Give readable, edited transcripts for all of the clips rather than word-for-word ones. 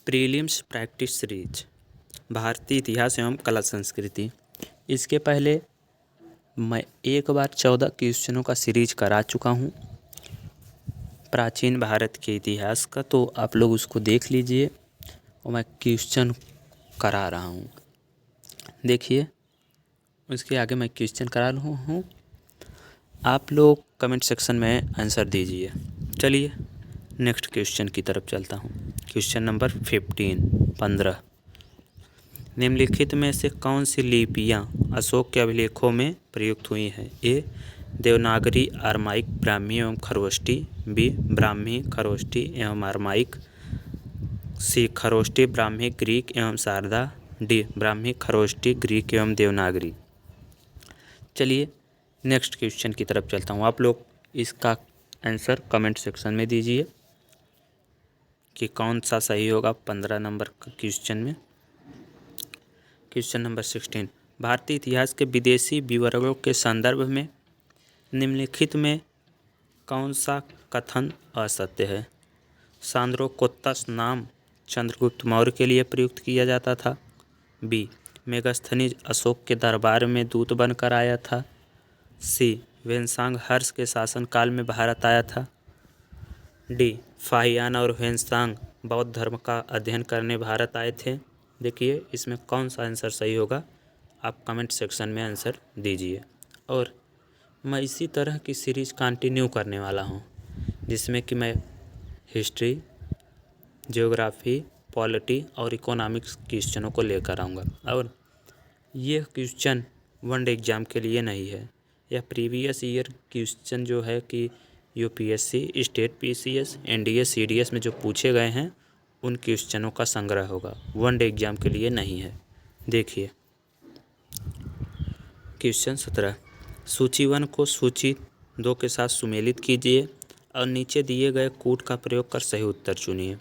Prelims practice series भारतीय इतिहास एवं कला संस्कृति। इसके पहले मैं एक बार 14 क्वेश्चनों का सीरीज करा चुका हूँ प्राचीन भारत के इतिहास का, तो आप लोग उसको देख लीजिए और मैं क्वेश्चन करा रहा हूँ। देखिए, उसके आगे मैं क्वेश्चन करा रहा हूँ, आप लोग कमेंट सेक्शन में आंसर दीजिए। चलिए नेक्स्ट क्वेश्चन की तरफ चलता हूँ। क्वेश्चन नंबर 15 निम्नलिखित में से कौन सी लिपियाँ अशोक के अभिलेखों में प्रयुक्त हुई हैं? ए देवनागरी, अरमाइक, ब्राह्मी एवं खरोष्टी। बी ब्राह्मी, खरोष्टी एवं अरमाइक। सी खरोष्टी, ब्राह्मी, ग्रीक एवं शारदा। डी ब्राह्मी, खरोष्टी, ग्रीक एवं देवनागरी। चलिए नेक्स्ट क्वेश्चन की तरफ चलता हूँ। आप लोग इसका आंसर कमेंट सेक्शन में दीजिए कि कौन सा सही होगा 15 नंबर क्वेश्चन में। क्वेश्चन नंबर 16 भारतीय इतिहास के विदेशी विवरणों के संदर्भ में निम्नलिखित में कौन सा कथन असत्य है? सांद्रोकोत्तस नाम चंद्रगुप्त मौर्य के लिए प्रयुक्त किया जाता था। बी मेगस्थनीज अशोक के दरबार में दूत बनकर आया था। सी वेनसांग हर्ष के शासनकाल में भारत आया था। डी फाहियान और वेनसांग बौद्ध धर्म का अध्ययन करने भारत आए थे। देखिए इसमें कौन सा आंसर सही होगा, आप कमेंट सेक्शन में आंसर दीजिए। और मैं इसी तरह की सीरीज कंटिन्यू करने वाला हूँ, जिसमें कि मैं हिस्ट्री, ज्योग्राफी, पॉलिटी और इकोनॉमिक्स क्वेश्चनों को लेकर आऊँगा। और ये क्वेश्चन वनडे एग्ज़ाम के लिए नहीं है, यह प्रीवियस ईयर क्वेश्चन जो है कि UPSC, state PCS, NDA, CDS में जो पूछे गए हैं उन क्वेश्चनों का संग्रह होगा, वनडे एग्ज़ाम के लिए नहीं है। देखिए क्वेश्चन 17 सूची 1 को सूची 2 के साथ सुमेलित कीजिए और नीचे दिए गए कूट का प्रयोग कर सही उत्तर चुनिए।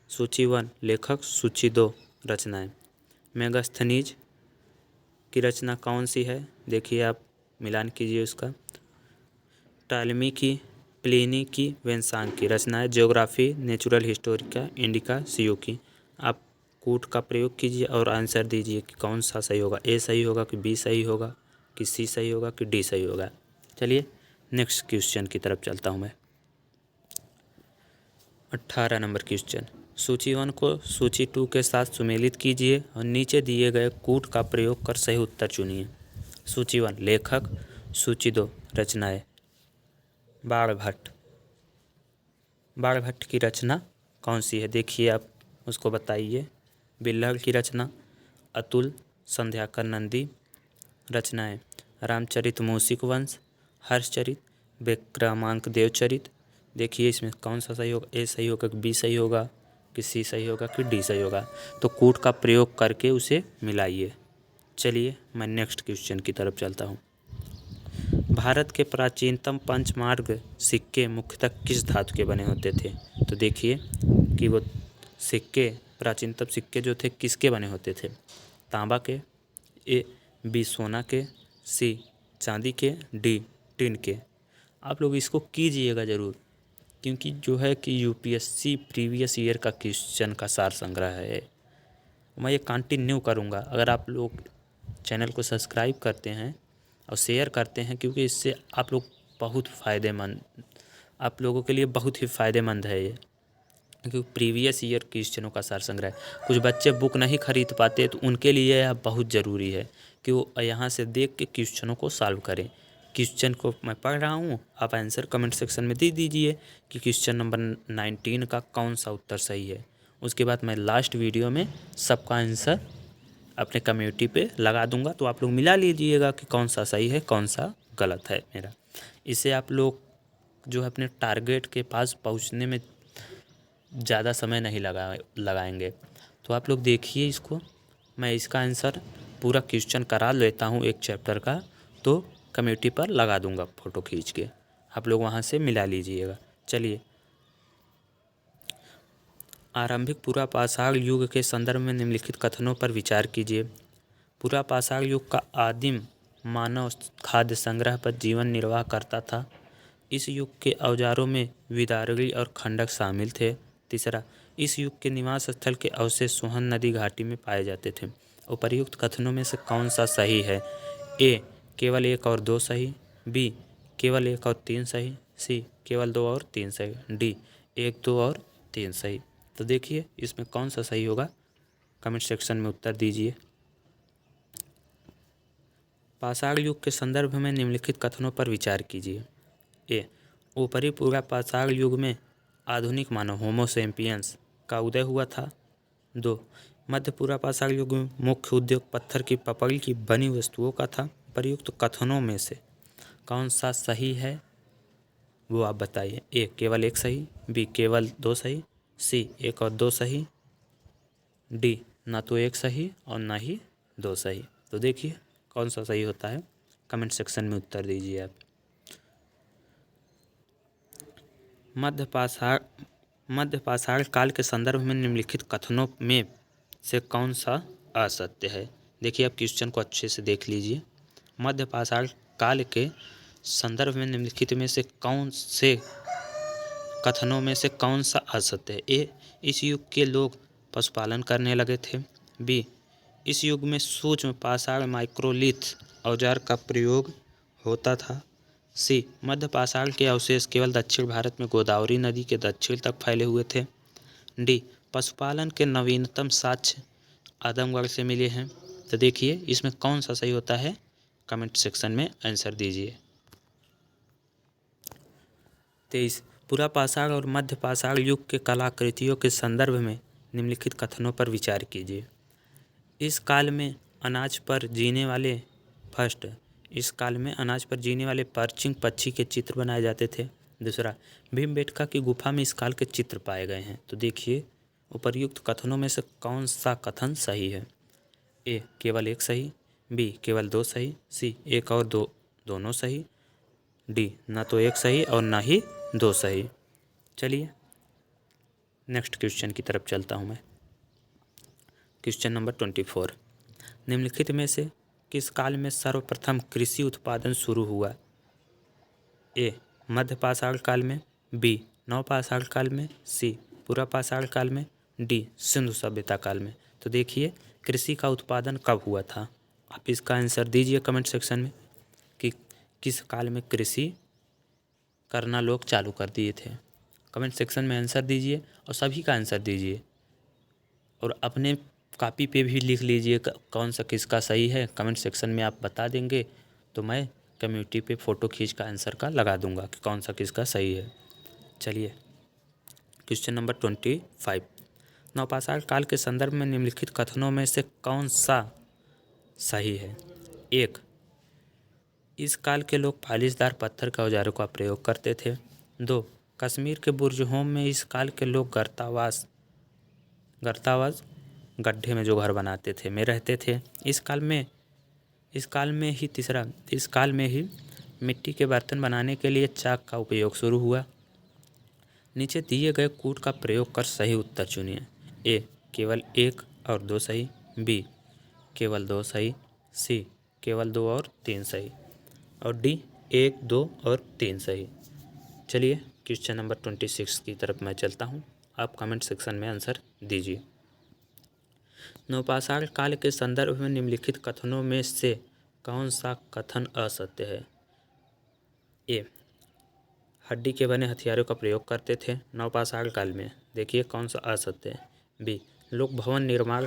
सूची 1 लेखक, सूची 2 रचनाएं। मेगास्थनीज की रचना कौन सी है? देखिए आप मिलान कीजिए उसका। टालमी की, प्लिनी की, वेनसांग की रचनाएं। ज्योग्राफी, नेचुरल हिस्टोरिका, इंडिका, सीयू की। आप कूट का प्रयोग कीजिए और आंसर दीजिए कि कौन सा सही होगा। ए सही होगा कि बी सही होगा कि सी सही होगा कि डी सही होगा। चलिए नेक्स्ट क्वेश्चन की तरफ चलता हूँ मैं। 18 नंबर क्वेश्चन सूची 1 को सूची 2 के साथ सुमेलित कीजिए और नीचे दिए गए कूट का प्रयोग कर सही उत्तर चुनिए। सूची 1 लेखक, सूची 2 रचनाएं। बाणभट्ट, बाणभट्ट की रचना कौन सी है? देखिए आप उसको बताइए। बिल्हड़ की रचना। अतुल, संध्याकर नंदी। रचनाएं रामचरित मूषिक वंश, हर्षचरित, विक्रमांक देवचरित। देखिए इसमें कौन सा सही होगा। ए सही होगा कि बी सही होगा कि सी सही होगा कि डी सही होगा। तो कूट का प्रयोग करके उसे मिलाइए। चलिए मैं नेक्स्ट क्वेश्चन की तरफ चलता हूँ। भारत के प्राचीनतम पंचमार्ग सिक्के मुख्यतः किस धातु के बने होते थे? तो देखिए कि वो सिक्के, प्राचीनतम सिक्के जो थे किसके बने होते थे? तांबा के, ए बी सोना के, सी चांदी के, डी टिन के। आप लोग इसको कीजिएगा ज़रूर, क्योंकि जो है कि यूपीएससी प्रीवियस ईयर का क्वेश्चन का सार संग्रह है। मैं ये कंटिन्यू करूँगा अगर आप लोग चैनल को सब्सक्राइब करते हैं और शेयर करते हैं, क्योंकि इससे आप लोग बहुत फ़ायदेमंद, आप लोगों के लिए बहुत ही फ़ायदेमंद है ये, क्योंकि प्रीवियस ईयर क्वेश्चनों का सार संग्रह। कुछ बच्चे बुक नहीं खरीद पाते, तो उनके लिए यह बहुत ज़रूरी है कि वो यहाँ से देख के क्वेश्चनों को सॉल्व करें। क्वेश्चन को मैं पढ़ रहा हूँ, आप आंसर कमेंट सेक्शन में दे दीजिए कि क्वेश्चन नंबर 19 का कौन सा उत्तर सही है। उसके बाद मैं लास्ट वीडियो में सबका आंसर अपने कम्युनिटी पे लगा दूंगा, तो आप लोग मिला लीजिएगा कि कौन सा सही है कौन सा गलत है मेरा। इससे आप लोग जो है अपने टारगेट के पास पहुंचने में ज़्यादा समय नहीं लगाएंगे। तो आप लोग देखिए इसको, मैं इसका आंसर पूरा क्वेश्चन करा लेता हूँ एक चैप्टर का, तो कम्युनिटी पर लगा दूंगा फ़ोटो खींच के, आप लोग वहाँ से मिला लीजिएगा। चलिए आरंभिक पुरापाषाण युग के संदर्भ में निम्नलिखित कथनों पर विचार कीजिए। पुरापाषाण युग का आदिम मानव खाद्य संग्रह पर जीवन निर्वाह करता था। इस युग के औजारों में विदारगी और खंडक शामिल थे। तीसरा, इस युग के निवास स्थल के अवशेष सोहन नदी घाटी में पाए जाते थे। उपर्युक्त कथनों में से कौन सा सही है? ए केवल 1 और 2 सही, बी केवल 1 और 3 सही, सी केवल 2 और 3 सही, डी 1, 2 और 3 सही। तो देखिए इसमें कौन सा सही होगा, कमेंट सेक्शन में उत्तर दीजिए। पाषाण युग के संदर्भ में निम्नलिखित कथनों पर विचार कीजिए। ए ऊपरी पूर्व पाषाण युग में आधुनिक मानव होमो सेपियंस का उदय हुआ था। 2 मध्य पूर्व पाषाण युग में मुख्य उद्योग पत्थर की पपड़ी की बनी वस्तुओं का था। प्रयुक्त कथनों में से कौन सा सही है वो आप बताइए। ए केवल 1 सही, बी केवल 2 सही, सी 1 और 2 सही, डी ना तो 1 सही और ना ही 2 सही। तो देखिए कौन सा सही होता है, कमेंट सेक्शन में उत्तर दीजिए आप। मध्य पाषाण काल के संदर्भ में निम्नलिखित कथनों में से कौन सा असत्य है? देखिए आप क्वेश्चन को अच्छे से देख लीजिए। मध्य पाषाण काल के संदर्भ में निम्नलिखित में से कौन से कथनों में से कौन सा असत्य है? ए इस युग के लोग पशुपालन करने लगे थे। बी इस युग में सूक्ष्म पाषाण माइक्रोलिथ औजार का प्रयोग होता था। सी मध्य पाषाण के अवशेष केवल दक्षिण भारत में गोदावरी नदी के दक्षिण तक फैले हुए थे। डी पशुपालन के नवीनतम साक्ष्य आदमगढ़ से मिले हैं। तो देखिए इसमें कौन सा सही होता है, कमेंट सेक्शन में आंसर दीजिए। 23 पूरा पाषाण और मध्य पाषाण युग के कलाकृतियों के संदर्भ में निम्नलिखित कथनों पर विचार कीजिए। इस काल में अनाज पर जीने वाले पर्चिंग पक्षी के चित्र बनाए जाते थे। दूसरा, भीमबेटका की गुफा में इस काल के चित्र पाए गए हैं। तो देखिए उपर्युक्त कथनों में से कौन सा कथन सही है? ए केवल 1 सही, बी केवल 2 सही, सी 1 और 2 दोनों सही, डी ना तो 1 सही और ना ही 2 सही। चलिए नेक्स्ट क्वेश्चन की तरफ चलता हूँ मैं। क्वेश्चन नंबर 24, निम्नलिखित में से किस काल में सर्वप्रथम कृषि उत्पादन शुरू हुआ? ए मध्य पाषाण काल में, बी नवपाषाण काल में, सी पूर्व पाषाण काल में, डी सिंधु सभ्यता काल में। तो देखिए कृषि का उत्पादन कब हुआ था, आप इसका आंसर दीजिए कमेंट सेक्शन में कि किस काल में कृषि करना लोग चालू कर दिए थे। कमेंट सेक्शन में आंसर दीजिए और सभी का आंसर दीजिए और अपने कॉपी पे भी लिख लीजिए कौन सा किसका सही है। कमेंट सेक्शन में आप बता देंगे तो मैं कम्युनिटी पे फ़ोटो खींच का आंसर का लगा दूंगा कि कौन सा किसका सही है। चलिए क्वेश्चन नंबर 25, नवपाषाण काल के संदर्भ में निम्नलिखित कथनों में से कौन सा सही है? 1 इस काल के लोग फालिशदार पत्थर के औजारों का प्रयोग करते थे। 2 कश्मीर के बुर्जहोम में इस काल के लोग गर्तावास गड्ढे में जो घर बनाते थे में रहते थे। इस काल में ही मिट्टी के बर्तन बनाने के लिए चाक का उपयोग शुरू हुआ। नीचे दिए गए कूट का प्रयोग कर सही उत्तर चुनिए। ए केवल 1 और 2 सही, बी केवल 2 सही, सी केवल 2 और 3 सही और डी 1, 2 और 3 सही। चलिए क्वेश्चन नंबर 26 की तरफ मैं चलता हूँ, आप कमेंट सेक्शन में आंसर दीजिए। नवपाषाण काल के संदर्भ में निम्नलिखित कथनों में से कौन सा कथन असत्य है? ए हड्डी के बने हथियारों का प्रयोग करते थे नवपाषाण काल में। देखिए कौन सा असत्य है। बी लोग भवन निर्माण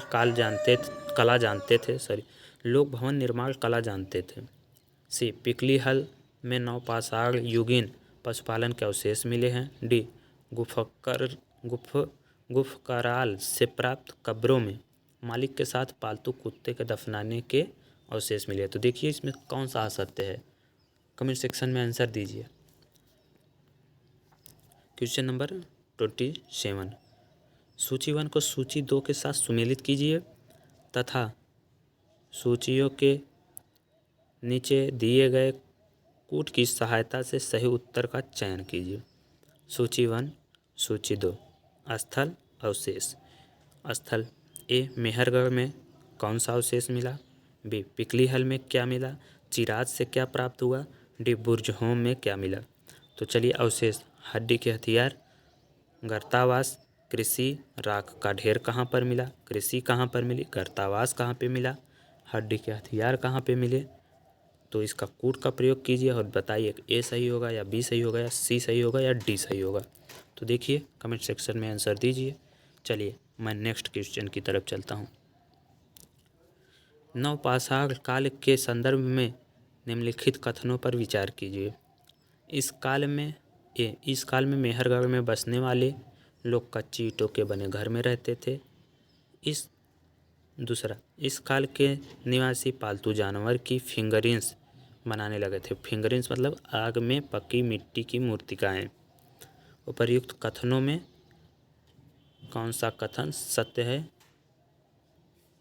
कला जानते थे। सी पिकली हल में नवपाषाण युगीन पशुपालन के अवशेष मिले हैं। डी गुफकराल से प्राप्त कब्रों में मालिक के साथ पालतू कुत्ते के दफनाने के अवशेष मिले। तो देखिए इसमें कौन सा असत्य है, कमेंट सेक्शन में आंसर दीजिए। क्वेश्चन नंबर 27, सूची 1 को सूची 2 के साथ सुमेलित कीजिए तथा सूचियों के नीचे दिए गए कूट की सहायता से सही उत्तर का चयन कीजिए। सूची 1, सूची 2, स्थल अवशेष। स्थल ए मेहरगढ़ में कौन सा अवशेष मिला, बी पिकली हल में क्या मिला, चिराज से क्या प्राप्त हुआ, डी बुर्जहोम में क्या मिला। तो चलिए अवशेष हड्डी के हथियार, गर्तावास, कृषि राख का ढेर कहाँ पर मिला, कृषि कहाँ पर मिली, गर्तावास कहाँ पे मिला, हड्डी के हथियार कहाँ पे मिले। तो इसका कूट का प्रयोग कीजिए और बताइए ए सही होगा या बी सही होगा या सी सही होगा या डी सही होगा। तो देखिए कमेंट सेक्शन में आंसर दीजिए। चलिए मैं नेक्स्ट क्वेश्चन की तरफ चलता हूँ। नवपाषाण काल के संदर्भ में निम्नलिखित कथनों पर विचार कीजिए। इस काल में मेहरगढ़ में बसने वाले लोग कच्ची ईंटों के बने घर में रहते थे। इस काल के निवासी पालतू जानवर की फिंगरिंग्स बनाने लगे थे। फिंगरिंग्स मतलब आग में पकी मिट्टी की मूर्तिकाएं। उपर्युक्त कथनों में कौन सा कथन सत्य है,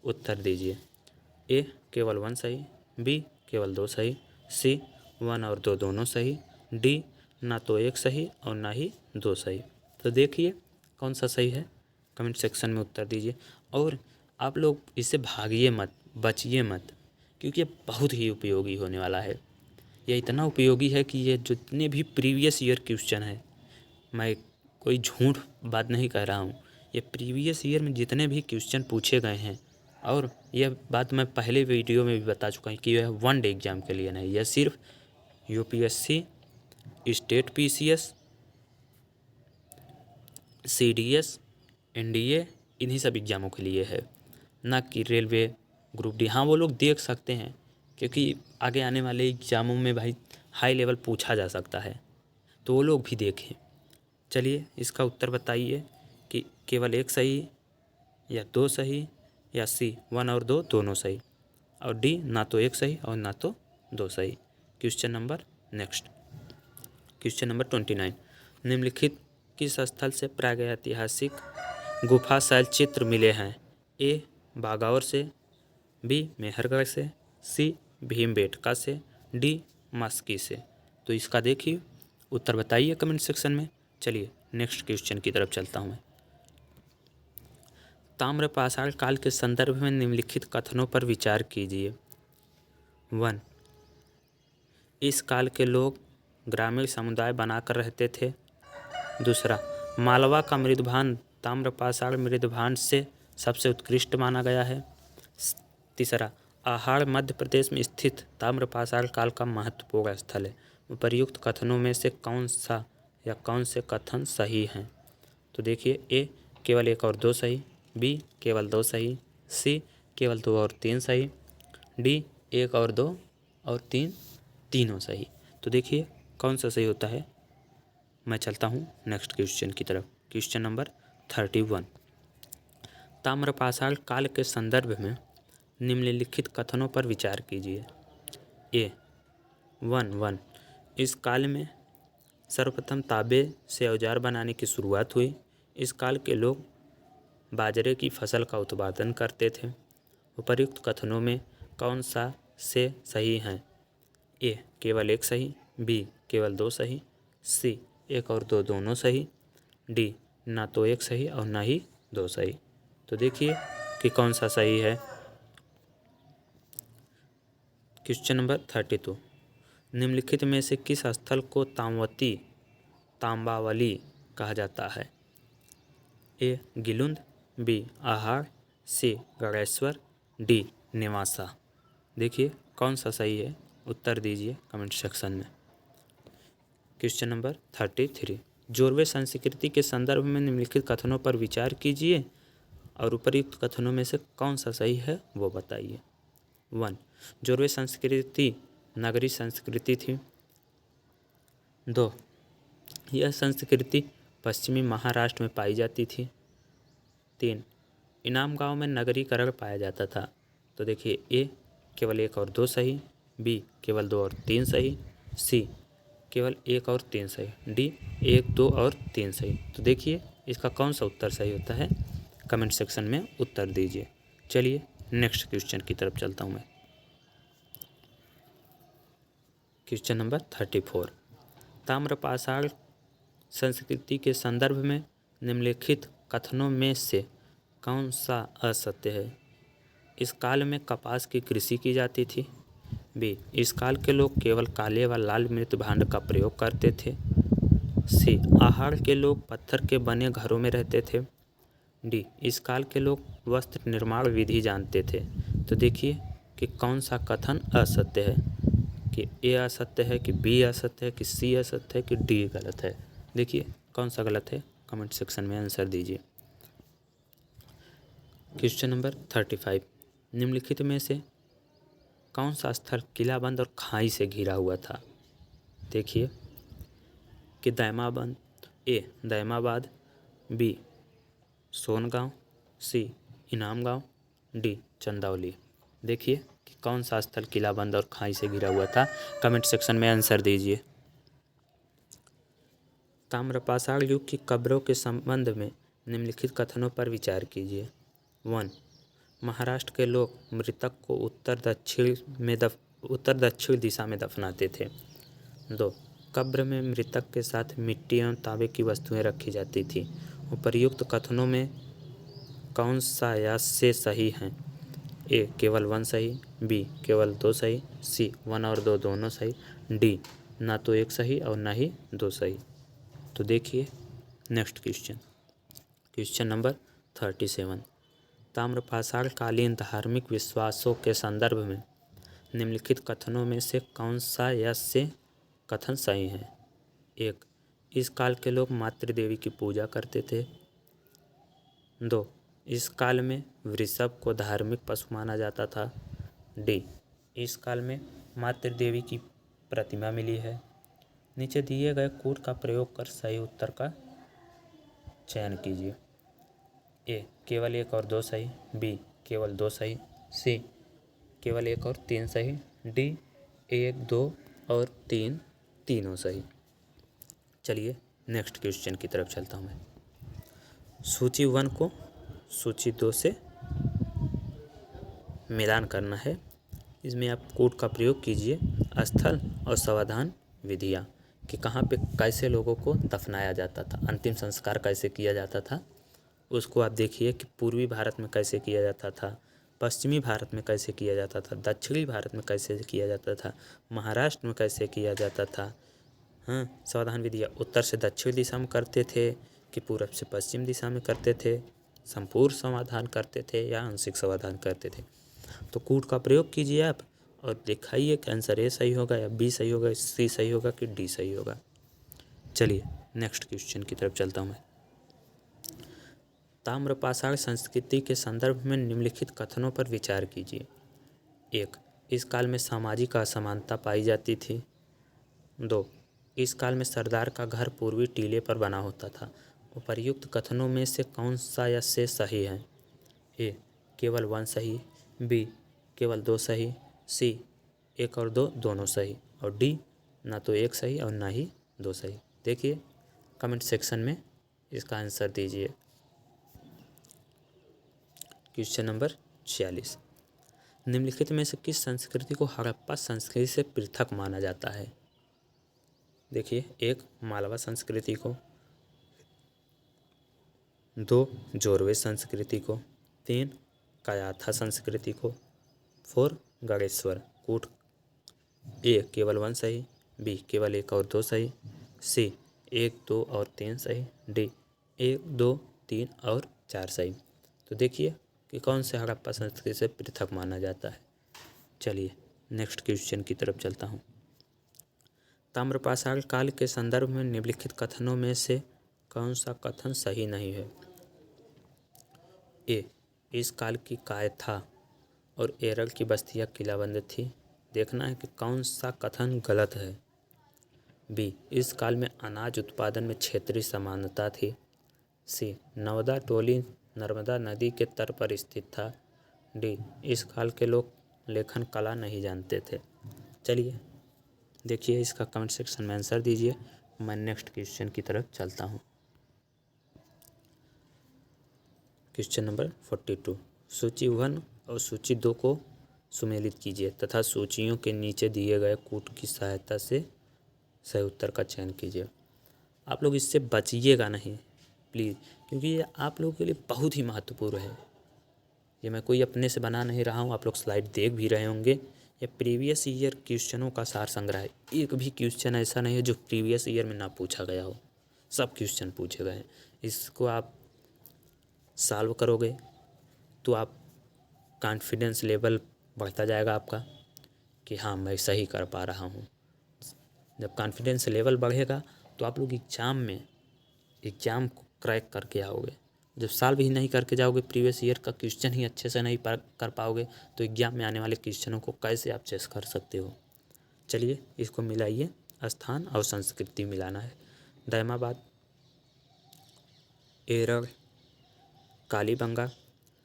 उत्तर दीजिए। ए केवल 1 सही, बी केवल 2 सही, सी 1 और 2 दोनों सही, डी ना तो 1 सही और ना ही 2 सही। तो देखिए कौन सा सही है, कमेंट सेक्शन में उत्तर दीजिए। और आप लोग इससे भागिए मत, बचिए मत, क्योंकि ये बहुत ही उपयोगी होने वाला है। ये इतना उपयोगी है कि ये जितने भी प्रीवियस ईयर क्वेश्चन है, मैं कोई झूठ बात नहीं कह रहा हूँ, ये प्रीवियस ईयर में जितने भी क्वेश्चन पूछे गए हैं, और यह बात मैं पहले वीडियो में भी बता चुका हूँ कि यह 1 डे एग्ज़ाम के लिए नहीं, यह सिर्फ UPSC, state PCS, CDS, NDA इन्हीं सब एग्ज़ामों के लिए है, ना कि रेलवे, ग्रुप डी। हाँ वो लोग देख सकते हैं क्योंकि आगे आने वाले एग्ज़ामों में भाई हाई लेवल पूछा जा सकता है, तो वो लोग भी देखें। चलिए इसका उत्तर बताइए कि केवल 1 सही या 2 सही या सी 1 और 2 दोनों सही, और डी ना तो 1 सही और ना तो 2 सही। Question number 29। निम्नलिखित किस स्थल से प्रागैतिहासिक गुफा शैल चित्र मिले हैं। ए बागौर से, बी मेहरगढ़ से, सी भीमबेटका से, डी मस्की से। तो इसका देखिए उत्तर बताइए कमेंट सेक्शन में। चलिए नेक्स्ट क्वेश्चन की तरफ चलता हूँ मैं। ताम्रपाषाण काल के संदर्भ में निम्नलिखित कथनों पर विचार कीजिए। 1, इस काल के लोग ग्रामीण समुदाय बनाकर रहते थे। दूसरा, मालवा का मृदभान ताम्रपाषाण मृदभान से सबसे उत्कृष्ट माना गया है। तीसरा, आहाड़ मध्य प्रदेश में स्थित ताम्रपाषाण काल का महत्वपूर्ण स्थल है। उपर्युक्त कथनों में से कौन सा या कौन से कथन सही हैं। तो देखिए ए केवल 1 और 2 सही, बी केवल 2 सही, सी केवल 2 और 3 सही, डी 1 और 2 और 3 तीनों सही। तो देखिए कौन सा सही होता है। मैं चलता हूँ नेक्स्ट क्वेश्चन की तरफ। Question number 31। ताम्रपाषाण काल के संदर्भ में निम्नलिखित कथनों पर विचार कीजिए। ए 1 इस काल में सर्वप्रथम तांबे से औजार बनाने की शुरुआत हुई। इस काल के लोग बाजरे की फसल का उत्पादन करते थे। उपर्युक्त कथनों में कौन सा से सही हैं। ए केवल 1 सही, बी केवल 2 सही, सी 1 और 2 दोनों सही, डी ना तो 1 सही और ना ही 2 सही। तो देखिए कि कौन सा सही है। Question number 32। निम्नलिखित में से किस स्थल को तांबावली कहा जाता है। ए गिलुंद, बी आहाड़, सी गणेश्वर, डी नेवासा। देखिए कौन सा सही है, उत्तर दीजिए कमेंट सेक्शन में। Question number 33। जोरवे संस्कृति के संदर्भ में निम्नलिखित कथनों पर विचार कीजिए और उपर्युक्त कथनों में से कौन सा सही है वो बताइए। 1, जोरवे संस्कृति नगरी संस्कृति थी। 2, यह संस्कृति पश्चिमी महाराष्ट्र में पाई जाती थी। 3, इनाम गांव में नगरीकरण पाया जाता था। तो देखिए ए केवल 1 और 2 सही, बी केवल 2 और 3 सही, सी केवल 1 और 3 सही, डी 1, 2 और 3 सही। तो देखिए इसका कौन सा उत्तर सही होता है, कमेंट सेक्शन में उत्तर दीजिए। चलिए नेक्स्ट क्वेश्चन की तरफ चलता हूँ मैं। Question number 34। ताम्रपाषाण संस्कृति के संदर्भ में निम्नलिखित कथनों में से कौन सा असत्य है। इस काल में कपास की कृषि की जाती थी। बी इस काल के लोग केवल काले व लाल मृत भांड का प्रयोग करते थे। सी आहाड़ के लोग पत्थर के बने घरों में रहते थे। डी, इस काल के लोग वस्त्र निर्माण विधि जानते थे। तो देखिए कि कौन सा कथन असत्य है, कि ए असत्य है, कि बी असत्य है, कि सी असत्य है, कि डी गलत है। देखिए कौन सा गलत है, कमेंट सेक्शन में आंसर दीजिए। क्वेश्चन नंबर 35, निम्नलिखित में से कौन सा स्थल किलाबंद और खाई से घिरा हुआ था। देखिए कि दैमाबंद, ए दैमाबाद, बी सोनगांव, सी इनाम गांव, डी चंदौली। देखिए कि कौन सा स्थल किलाबंद और खाई से घिरा हुआ था, कमेंट सेक्शन में आंसर दीजिए। ताम्रपाषाण युग की कब्रों के संबंध में निम्नलिखित कथनों पर विचार कीजिए। 1, महाराष्ट्र के लोग मृतक को उत्तर दक्षिण दिशा में दफनाते थे। 2, कब्र में मृतक के साथ मिट्टी एवं तांबे की वस्तुएं रखी जाती थी। उपर्युक्त कथनों में कौन सा या से सही है। ए केवल 1 सही, बी केवल 2 सही, सी 1 और 2 दोनों सही, डी ना तो 1 सही और ना ही 2 सही। तो देखिए नेक्स्ट क्वेश्चन नंबर 37, ताम्रपाषाण कालीन धार्मिक विश्वासों के संदर्भ में निम्नलिखित कथनों में से कौन सा या से कथन सही है। 1, इस काल के लोग मातृ देवी की पूजा करते थे। 2, इस काल में वृषभ को धार्मिक पशु माना जाता था। डी, इस काल में मातृ देवी की प्रतिमा मिली है। नीचे दिए गए कोड का प्रयोग कर सही उत्तर का चयन कीजिए। ए केवल 1 और 2 सही, बी केवल 2 सही, सी केवल 1 और 3 सही, डी 1, 2 और 3 तीनों सही। चलिए नेक्स्ट क्वेश्चन की तरफ चलता हूँ मैं। सूची 1 को सूची 2 से मिलान करना है। इसमें आप कोड का प्रयोग कीजिए, स्थल और समाधान विधियाँ, कि कहाँ पे कैसे लोगों को दफनाया जाता था, अंतिम संस्कार कैसे किया जाता था, उसको आप देखिए कि पूर्वी भारत में कैसे किया जाता था, पश्चिमी भारत में कैसे किया जाता था, दक्षिणी भारत में कैसे किया जाता था, महाराष्ट्र में कैसे किया जाता था। हाँ, समाधान विधियाँ उत्तर से दक्षिण दिशा में करते थे कि पूर्व से पश्चिम दिशा में करते थे, संपूर्ण समाधान करते थे या आंशिक समाधान करते थे। तो कूट का प्रयोग कीजिए आप और दिखाइए कि आंसर ए सही होगा या बी सही होगा, सी सही होगा कि डी सही होगा। चलिए नेक्स्ट क्वेश्चन की तरफ चलता हूँ मैं। ताम्रपाषाण संस्कृति के संदर्भ में निम्नलिखित कथनों पर विचार कीजिए। 1, इस काल में सामाजिक असमानता पाई जाती थी। 2, इस काल में सरदार का घर पूर्वी टीले पर बना होता था। उपर्युक्त कथनों में से कौन सा या से सही है। ए केवल 1 सही, बी केवल 2 सही, सी 1 और 2 दोनों सही, और डी ना तो 1 सही और ना ही 2 सही। देखिए कमेंट सेक्शन में इसका आंसर दीजिए। क्वेश्चन नंबर 46, निम्नलिखित में से किस संस्कृति को हड़प्पा संस्कृति से पृथक माना जाता है। देखिए 1, मालवा संस्कृति को, 2, जोरवे संस्कृति को, 3, कायाथा संस्कृति को, 4, गणेश्वर कूट। ए केवल 1 सही, बी केवल 1 और 2 सही, सी 1, 2 और 3 सही, डी 1, 2, 3 और 4 सही। तो देखिए कि कौन से हड़प्पा संस्कृति से पृथक माना जाता है। चलिए नेक्स्ट क्वेश्चन की तरफ चलता हूँ। ताम्रपाषाण काल के संदर्भ में निम्नलिखित कथनों में से कौन सा कथन सही नहीं है। ए, इस काल की कायथा और एरल की बस्तियाँ किलाबंद थी। देखना है कि कौन सा कथन गलत है। बी, इस काल में अनाज उत्पादन में क्षेत्रीय समानता थी। सी, नवदा टोली नर्मदा नदी के तट पर स्थित था। डी, इस काल के लोग लेखन कला नहीं जानते थे। चलिए देखिए इसका कमेंट सेक्शन में आंसर दीजिए। मैं नेक्स्ट क्वेश्चन की तरफ चलता हूँ। क्वेश्चन नंबर 42, सूची 1 और सूची 2 को सुमेलित कीजिए तथा सूचियों के नीचे दिए गए कूट की सहायता से सही उत्तर का चयन कीजिए। आप लोग इससे बचिएगा नहीं प्लीज़, क्योंकि ये आप लोगों के लिए बहुत ही महत्वपूर्ण है। ये मैं कोई अपने से बना नहीं रहा हूँ, आप लोग स्लाइड देख भी रहे होंगे। ये प्रीवियस ईयर क्वेश्चनों का सार संग्रह है। एक भी क्वेश्चन ऐसा नहीं है जो प्रीवियस ईयर में ना पूछा गया हो, सब क्वेश्चन पूछे गए हैं। इसको आप सॉल्व करोगे तो आप कॉन्फिडेंस लेवल बढ़ता जाएगा आपका कि हाँ मैं सही कर पा रहा हूँ। जब कॉन्फिडेंस लेवल बढ़ेगा तो आप लोग एग्ज़ाम को क्रैक करके आओगे। जब सॉल्व ही नहीं करके जाओगे, प्रीवियस ईयर का क्वेश्चन ही अच्छे से नहीं कर पाओगे तो एग्जाम में आने वाले क्वेश्चनों को कैसे आप चेस कर सकते हो। चलिए इसको मिलाइए, स्थान और संस्कृति मिलाना है। दैमाबाद, एरड़, कालीबंगा,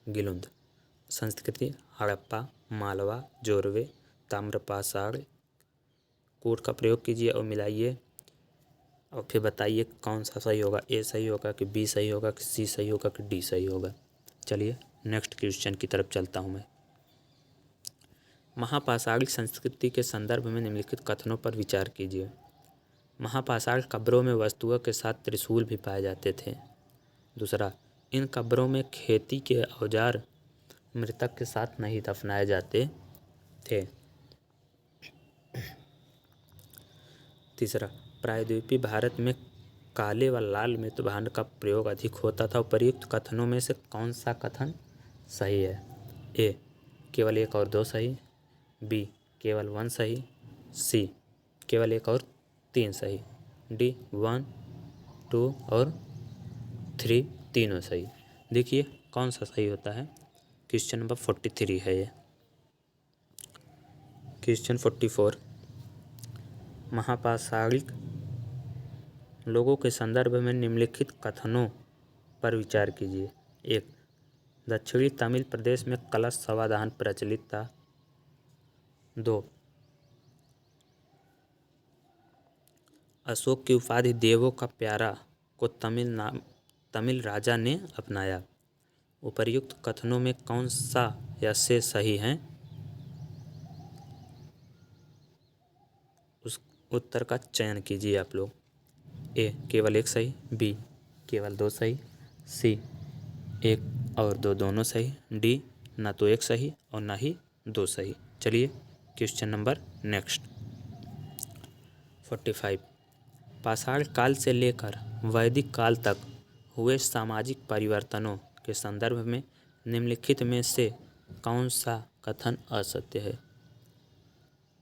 गिलुंद। संस्कृति हड़प्पा, मालवा, जोरवे, ताम्रपाषाण। कोड का प्रयोग कीजिए और मिलाइए और फिर बताइए कौन सा सही होगा, ए सही होगा कि बी सही होगा कि सी सही होगा कि डी सही होगा। चलिए नेक्स्ट क्वेश्चन की तरफ चलता हूँ मैं। महापाषाणी संस्कृति के संदर्भ में निम्नलिखित कथनों पर विचार कीजिए। महापाषाण कब्रों में वस्तुओं के साथ त्रिशूल भी पाए जाते थे। दूसरा, इन कब्रों में खेती के औजार मृतक के साथ नहीं दफनाए जाते थे। तीसरा, प्रायद्वीपीय भारत में काले व लाल मृतभांड का प्रयोग अधिक होता था। उपर्युक्त कथनों में से कौन सा कथन सही है? ए, केवल 1 और 2 सही। बी, केवल 1 सही। सी, केवल 1 और 3 सही। डी, 1, 2 और 3 तीनों सही। देखिए कौन सा सही होता है। क्वेश्चन नंबर 43 है ये। क्वेश्चन 44, महापाषाणिक लोगों के संदर्भ में निम्नलिखित कथनों पर विचार कीजिए। 1, दक्षिणी तमिल प्रदेश में कलश समाधान प्रचलित था। 2, अशोक की उपाधि देवों का प्यारा को तमिल राजा ने अपनाया। उपर्युक्त कथनों में कौन सा या से सही हैं? उस उत्तर का चयन कीजिए आप लोग। ए, केवल 1 सही। बी, केवल 2 सही। सी, 1 और 2 दोनों सही। डी, ना तो 1 सही और ना ही 2 सही। चलिए क्वेश्चन नंबर नेक्स्ट 45, पाषाण काल से लेकर वैदिक काल तक हुए सामाजिक परिवर्तनों के संदर्भ में निम्नलिखित में से कौन सा कथन असत्य है?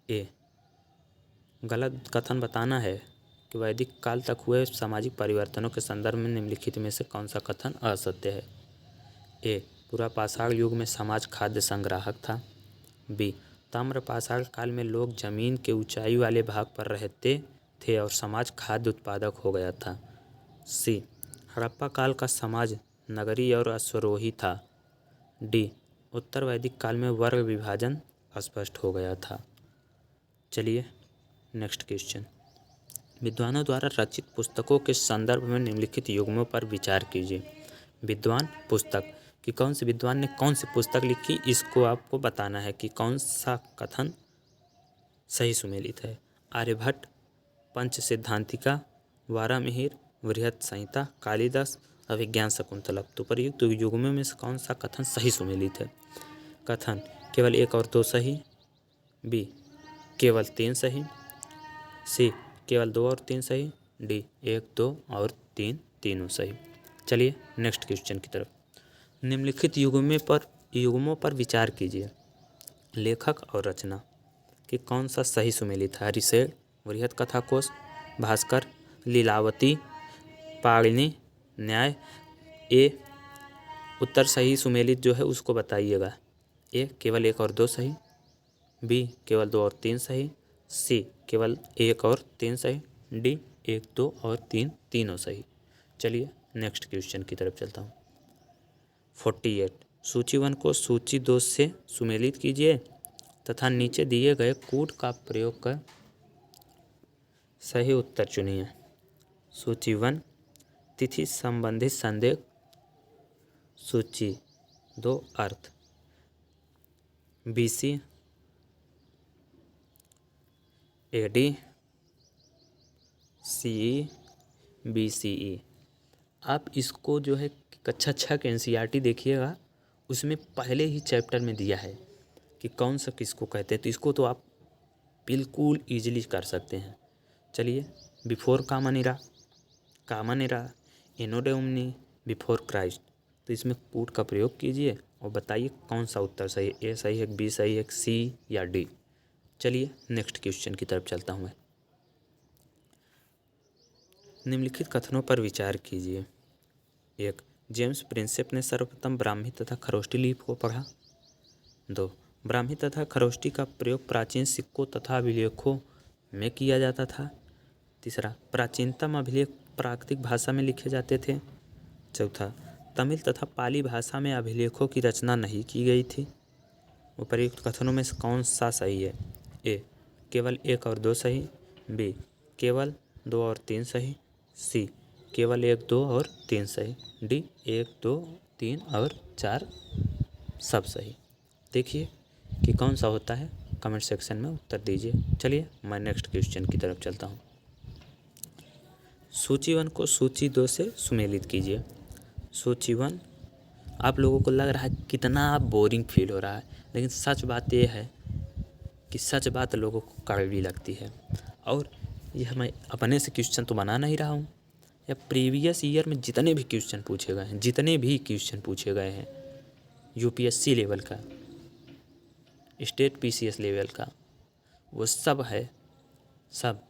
ए, गलत कथन बताना है कि वैदिक काल तक हुए सामाजिक परिवर्तनों के संदर्भ में निम्नलिखित में से कौन सा कथन असत्य है? ए, पूरा पाषाण युग में समाज खाद्य संग्राहक था। बी, ताम्रपाषाण काल में लोग जमीन के ऊंचाई वाले भाग पर रहते थे और समाज खाद्य उत्पादक हो गया था। सी, हड़प्पा काल का समाज नगरीय और अश्वारोही था। डी, उत्तर वैदिक काल में वर्ग विभाजन स्पष्ट हो गया था। चलिए नेक्स्ट क्वेश्चन, विद्वानों द्वारा रचित पुस्तकों के संदर्भ में निम्नलिखित युग्मों पर विचार कीजिए। विद्वान, पुस्तक कि कौन से विद्वान ने कौन सी पुस्तक लिखी, इसको आपको बताना है कि कौन सा कथन सही सुमेलित है। आर्यभट्ट, पंच सिद्धांतिका, वारामिहिर, बृहत संहिता, कालिदास, अभिज्ञान शकुंतला। तो प्रयुक्त युग्मों में से कौन सा कथन सही सुमेलित है? कथन केवल 1 और 2 सही। बी, केवल 3 सही। सी, केवल 2 और 3 सही। डी, 1, 2 और 3 तीनों सही। चलिए नेक्स्ट क्वेश्चन की तरफ। निम्नलिखित युग्मों पर विचार कीजिए। लेखक और रचना कि कौन सा सही सुमेलित है? हरिशेर, बृहत कथा कोश, भास्कर, लीलावती, पाणिनि, न्याय। ए, उत्तर सही सुमेलित जो है उसको बताइएगा। ए, केवल 1 और 2 सही। बी, केवल 2 और 3 सही। सी, केवल 1 और 3 सही। डी, 1, 2 और 3 तीनों सही। चलिए नेक्स्ट क्वेश्चन की तरफ चलता हूँ। 48, सूची 1 को सूची 2 से सुमेलित कीजिए तथा नीचे दिए गए कोड का प्रयोग कर सही उत्तर चुनिए। सूची 1, तिथि संबंधित संदेह। सूची 2, अर्थ। BC, AD, CE, BCE। आप इसको जो है कक्षा 6 के NCERT देखिएगा, उसमें पहले ही चैप्टर में दिया है कि कौन सा किसको कहते हैं, तो इसको तो आप बिल्कुल ईजिली कर सकते हैं। चलिए, बिफोर कामन एरा, एनो डोमिनी, बिफोर क्राइस्ट। तो इसमें पुट का प्रयोग कीजिए और बताइए कौन सा उत्तर सही है, ए सही है, बी सही है, सी या डी। चलिए नेक्स्ट क्वेश्चन की तरफ चलता हूँ मैं। निम्नलिखित कथनों पर विचार कीजिए। 1. जेम्स प्रिंसेप ने सर्वप्रथम ब्राह्मी तथा खरोष्टी लिपि को पढ़ा। 2. ब्राह्मी तथा खरोष्टी का प्रयोग प्राचीन सिक्कों तथा अभिलेखों में किया जाता था। 3. प्राचीनतम अभिलेख प्राकृतिक भाषा में लिखे जाते थे। 4. तमिल तथा पाली भाषा में अभिलेखों की रचना नहीं की गई थी। उपर्युक्त कथनों में से कौन सा सही है? ए. केवल 1 और 2 सही। बी. केवल 2 और 3 सही। सी. केवल 1, 2 और 3 सही। डी. 1, 2, 3 और 4 सब सही। देखिए कि कौन सा होता है, कमेंट सेक्शन में उत्तर दीजिए। चलिए मैं नेक्स्ट क्वेश्चन की तरफ चलता हूँ। सूची 1 को सूची 2 से सुमेलित कीजिए। सूची 1, आप लोगों को लग रहा है कितना बोरिंग फील हो रहा है, लेकिन सच बात यह है कि सच बात लोगों को कड़वी लगती है। और यह मैं अपने से क्वेश्चन तो बना नहीं रहा हूँ, या प्रीवियस ईयर में जितने भी क्वेश्चन पूछे गए हैं यूपीएससी लेवल का, स्टेट पीसीएस लेवल का, वो सब है, सब।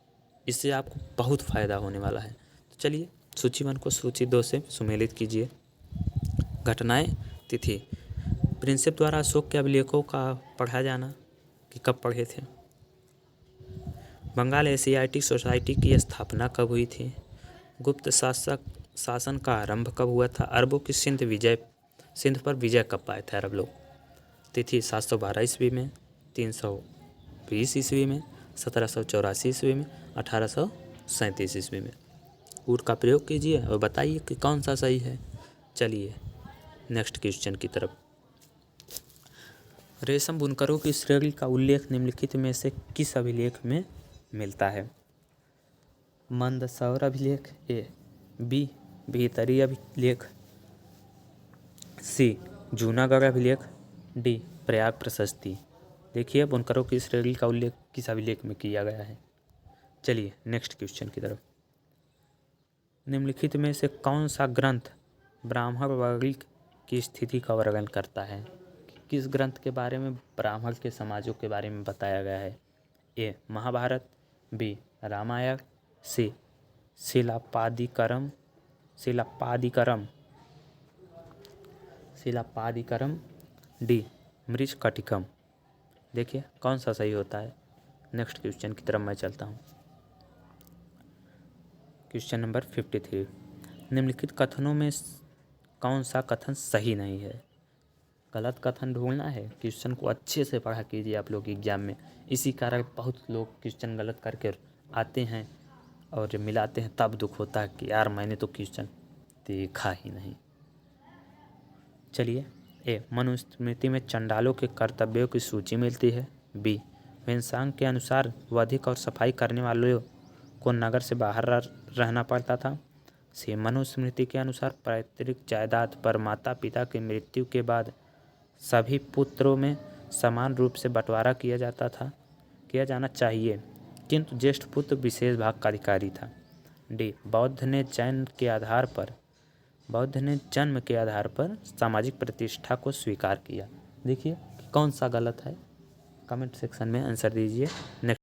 इससे आपको बहुत फ़ायदा होने वाला है। तो चलिए सूची 1 को सूची 2 से सुमेलित कीजिए। घटनाएं, तिथि, प्रिंसेप द्वारा अशोक के अभिलेखों का पढ़ा जाना कि कब पढ़े थे। बंगाल एशियाटिक सोसाइटी की स्थापना कब हुई थी। गुप्त शासन का आरंभ कब हुआ था। अरबों की सिंध पर विजय कब पाए थे अरब लोग। तिथि 712 ईस्वी में, 320 ईस्वी में, 1784 ईस्वी में, 1837 ईस्वी में। ऊट का प्रयोग कीजिए और बताइए कि कौन सा सही है। चलिए नेक्स्ट क्वेश्चन की तरफ। रेशम बुनकरों की श्रेणी का उल्लेख निम्नलिखित में से किस अभिलेख में मिलता है। मंदसौर अभिलेख, ए। बी. भीतरी अभिलेख, सी. जूनागढ़ अभिलेख, डी. प्रयाग प्रशस्ति। देखिए बुनकरों की श्रेणी का उल्लेख किस अभिलेख में किया गया है। चलिए नेक्स्ट क्वेश्चन की तरफ। निम्नलिखित में से कौन सा ग्रंथ ब्राह्मण वर्ग की स्थिति का वर्णन करता है। किस ग्रंथ के बारे में ब्राह्मण के समाजों के बारे में बताया गया है। ए. महाभारत, बी. रामायण, सी. शिलापादिकरम, डी. मृच्छकटिकम। देखिए कौन सा सही होता है। नेक्स्ट क्वेश्चन की तरफ मैं चलता हूँ। Question number 53। निम्नलिखित कथनों में कौन सा कथन सही नहीं है। गलत कथन ढूंढना है, क्वेश्चन को अच्छे से पढ़ा कीजिए आप लोग एग्जाम में। इसी कारण बहुत लोग क्वेश्चन गलत करके आते हैं और जब मिलाते हैं तब दुख होता है कि यार मैंने तो क्वेश्चन देखा ही नहीं। चलिए, ए. मनुस्मृति में चंडालों के कर्तव्यों की सूची मिलती है। बी. वेन्सांग के अनुसार वधिक और सफाई करने वालों को नगर से बाहर रहना पड़ता था। सी. मनुस्मृति के अनुसार पैतृक जायदाद पर माता पिता की मृत्यु के बाद सभी पुत्रों में समान रूप से बंटवारा किया जाना चाहिए, किंतु ज्येष्ठ पुत्र विशेष भाग का अधिकारी था। डी. बौद्ध ने जन्म के आधार पर सामाजिक प्रतिष्ठा को स्वीकार किया। देखिए कौन सा गलत है, कमेंट सेक्शन में आंसर दीजिए। नेक्स्ट